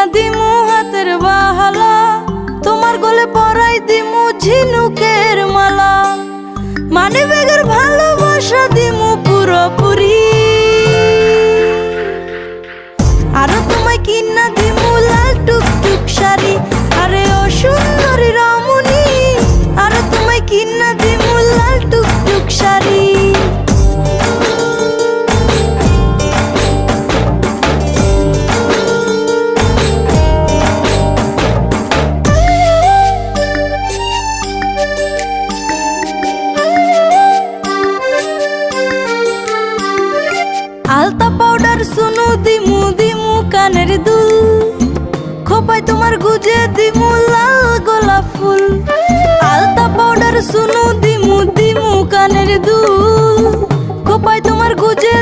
কিনা দিমু হাতের বাহালা, তোমার গলে পরাই দিমু ঝিনুকের মালা, মানে বেগের ভালোবাসা দিমু পুরোপুরি। আরো তোমায় কিনা দিমু লাল টুকটুক শাড়ি, আরে ও সুন্দরী রমণী, আরো তোমায় কিনা দিমু লাল টুকটুক শাড়ি। আলতা পাউডার সুনু দিমু দিমু কানের দুল, খোপায় তোমার গুজে দিমু লাল গোলাপ ফুল। আলতা পাউডার সুনু দিমু দিমু কানের দুল, খোপায় তোমার গুজে